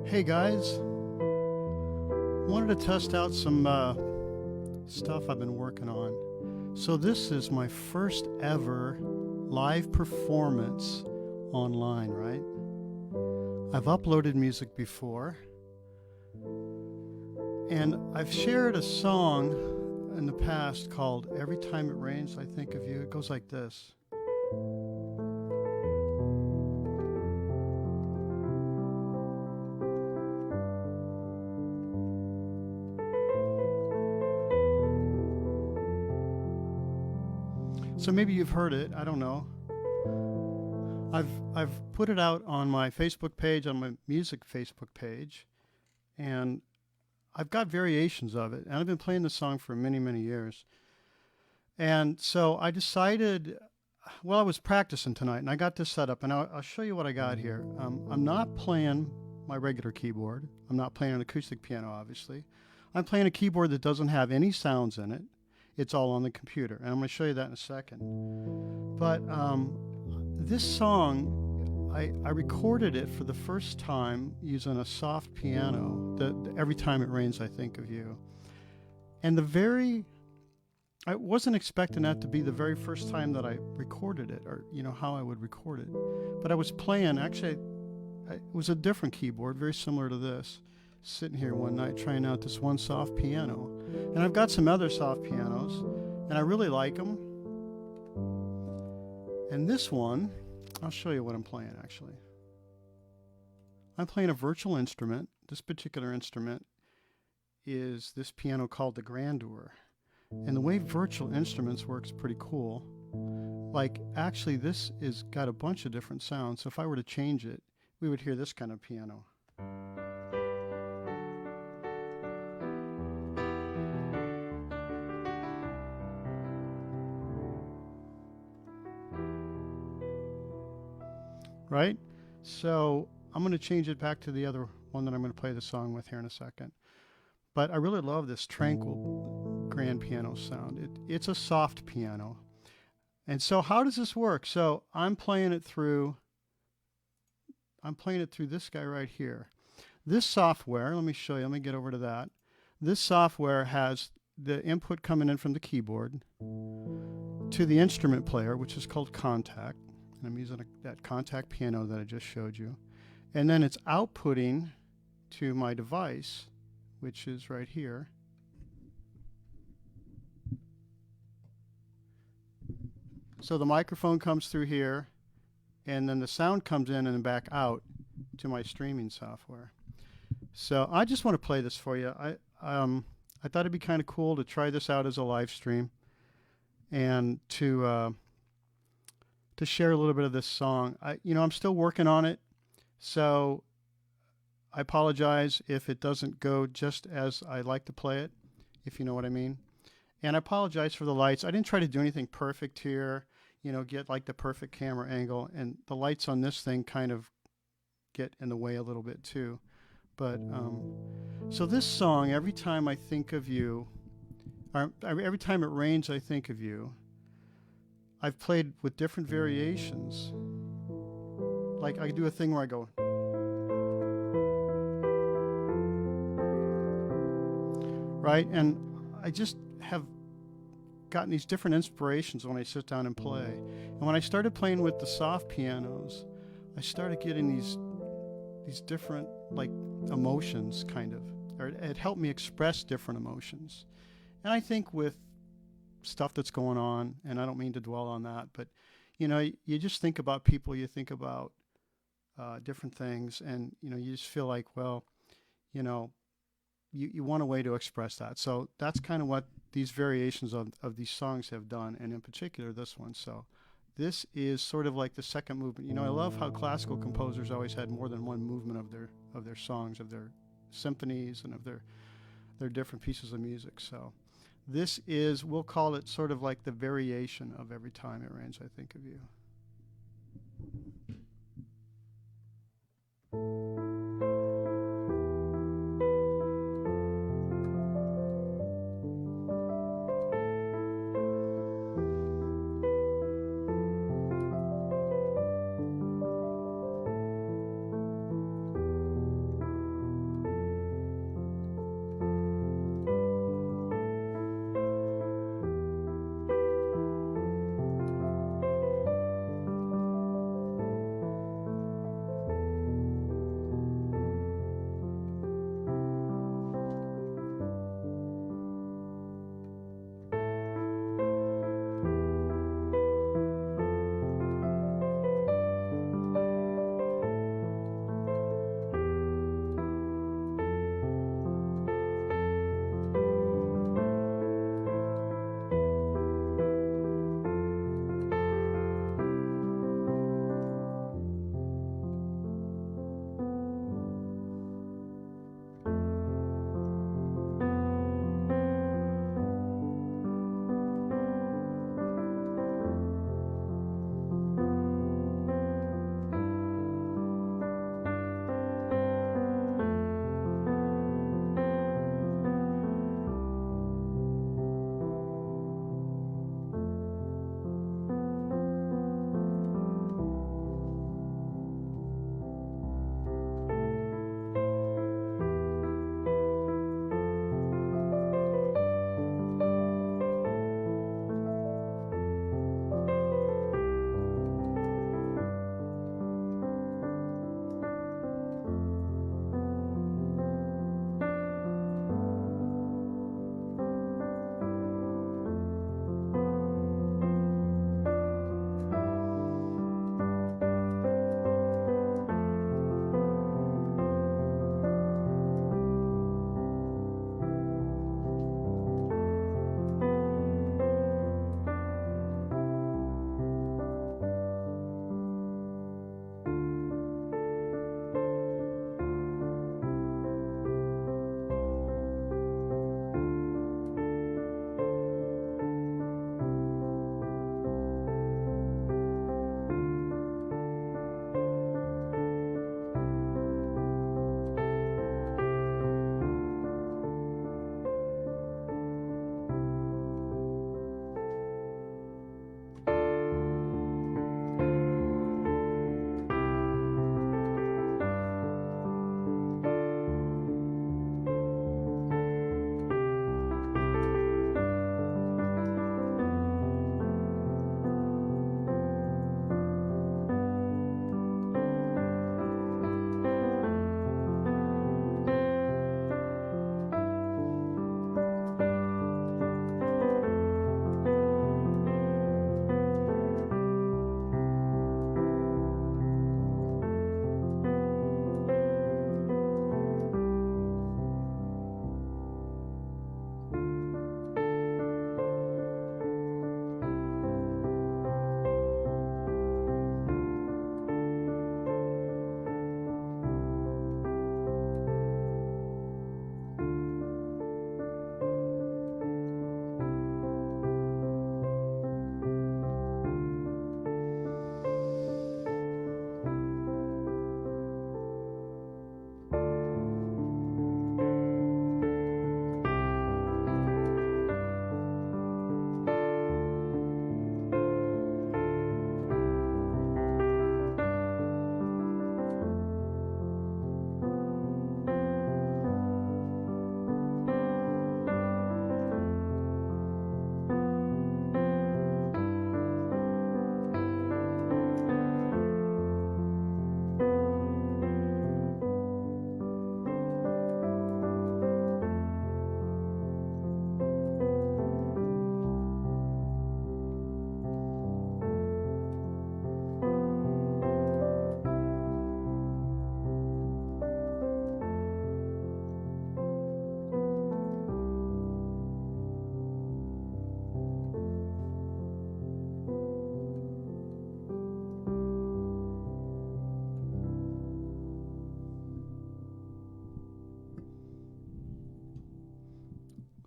Hey guys, wanted to test out some stuff I've been working on. So this is my first ever live performance online, right? I've uploaded music before, and I've shared a song in the past called Every Time It Rains, I Think of You. It goes like this. So maybe you've heard it, I don't know. I've put it out on my Facebook page, on my music Facebook page, and I've got variations of it, and I've been playing the song for many, many years. And so I decided, well, I was practicing tonight, and I got this set up, and I'll show you what I got here. I'm not playing my regular keyboard. I'm not playing an acoustic piano, obviously. I'm playing a keyboard that doesn't have any sounds in it. It's all on the computer, and I'm going to show you that in a second. But this song, I recorded it for the first time using a soft piano. Every Time It Rains, I Think of You. And I wasn't expecting that to be the very first time that I recorded it, or how I would record it. But I was playing, actually, it was a different keyboard, very similar to this. Sitting here one night trying out this one soft piano. And I've got some other soft pianos, and I really like them. And this one, I'll show you what I'm playing actually. I'm playing a virtual instrument. This particular instrument is this piano called the Grandeur. And the way virtual instruments works pretty cool. Like actually this is got a bunch of different sounds. So if I were to change it, we would hear this kind of piano. Right? So I'm going to change it back to the other one that I'm going to play the song with here in a second. But I really love this tranquil grand piano sound. It's a soft piano. And so how does this work? So I'm playing it through this guy right here. This software, let me show you, let me get over to that. This software has the input coming in from the keyboard to the instrument player, which is called Contact. And I'm using that Contact piano that I just showed you. And then it's outputting to my device, which is right here. So the microphone comes through here, and then the sound comes in and then back out to my streaming software. So I just want to play this for you. I thought it'd be kind of cool to try this out as a live stream and to share a little bit of this song. I'm still working on it, so I apologize if it doesn't go just as I like to play it, if you know what I mean. And I apologize for the lights. I didn't try to do anything perfect here, get like the perfect camera angle, and the lights on this thing kind of get in the way a little bit too. But so this song, Every Time I Think of You, or Every Time It Rains, I Think of You, I've played with different variations. Like I do a thing where I go, right? And I just have gotten these different inspirations when I sit down and play. And when I started playing with the soft pianos, I started getting these different like emotions kind of, or it helped me express different emotions. And I think with stuff that's going on, and I don't mean to dwell on that, but you just think about people, you think about different things, and you just feel like, well, you want a way to express that. So that's kind of what these variations of these songs have done, and in particular this one. So this is sort of like the second movement. I love how classical composers always had more than one movement of their songs, of their symphonies, and of their different pieces of music. So this is, we'll call it sort of like the variation of Every Time It Rains, I Think of You.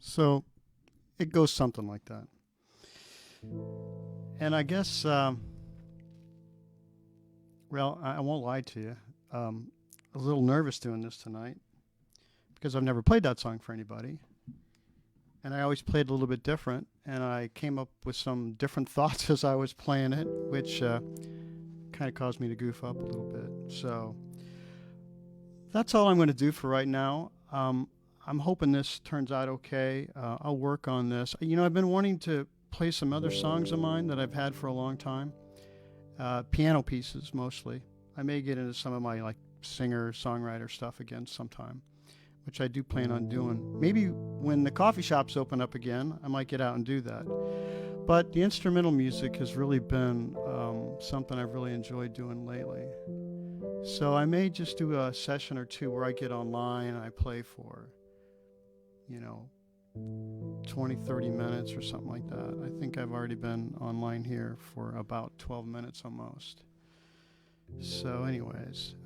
So it goes something like that. And I guess, well, I won't lie to you. A little nervous doing this tonight because I've never played that song for anybody. And I always played a little bit different. And I came up with some different thoughts as I was playing it, which kind of caused me to goof up a little bit. So that's all I'm going to do for right now. I'm hoping this turns out okay. I'll work on this. You know, I've been wanting to play some other songs of mine that I've had for a long time. Piano pieces mostly. I may get into some of my like singer-songwriter stuff again sometime, which I do plan on doing. Maybe when the coffee shops open up again, I might get out and do that. But the instrumental music has really been something I've really enjoyed doing lately. So I may just do a session or two where I get online and I play for, 20, 30 minutes or something like that. I think I've already been online here for about 12 minutes almost. So anyways,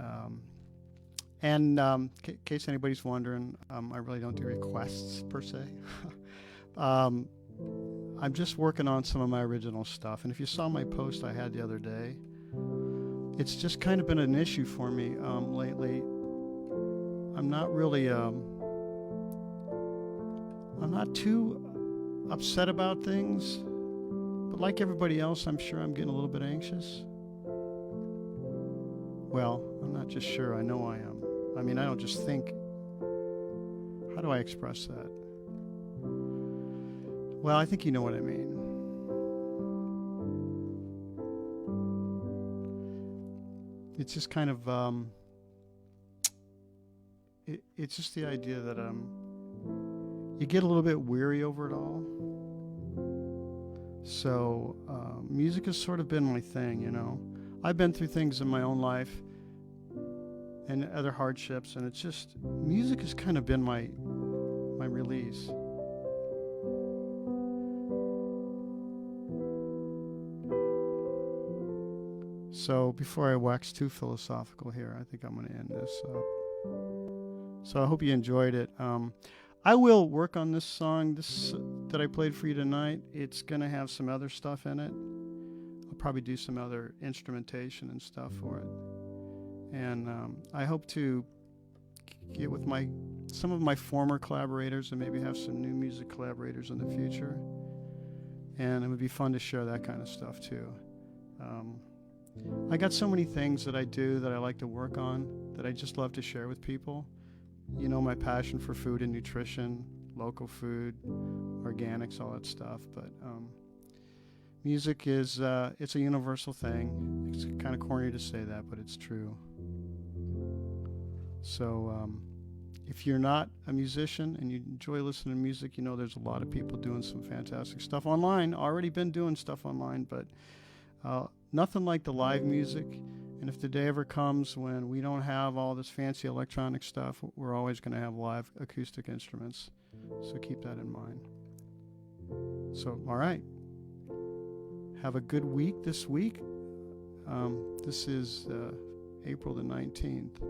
and in case anybody's wondering, I really don't do requests per se. I'm just working on some of my original stuff. And if you saw my post I had the other day, it's just kind of been an issue for me lately. I'm not really, I'm not too upset about things, but like everybody else, I'm sure I'm getting a little bit anxious. Well, I'm not just sure, I know I am. I mean, I don't just think. How do I express that? Well, I think you know what I mean. It's just kind of, it's just the idea that you get a little bit weary over it all. So music has sort of been my thing, I've been through things in my own life and other hardships, and it's just, music has kind of been my release. So before I wax too philosophical here, I think I'm going to end this up. So I hope you enjoyed it. I will work on this song that I played for you tonight. It's going to have some other stuff in it. I'll probably do some other instrumentation and stuff for it. And I hope to get with some of my former collaborators and maybe have some new music collaborators in the future. And it would be fun to share that kind of stuff too. I got so many things that I do that I like to work on that I just love to share with people. My passion for food and nutrition, local food, organics, all that stuff. But music is, it's a universal thing. It's kind of corny to say that, but it's true. So if you're not a musician and you enjoy listening to music, there's a lot of people doing some fantastic stuff online. Already been doing stuff online, but nothing like the live music. And if the day ever comes when we don't have all this fancy electronic stuff, we're always going to have live acoustic instruments. So keep that in mind. So, all right. Have a good week this week. This is April the 19th.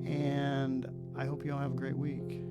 And I hope you all have a great week.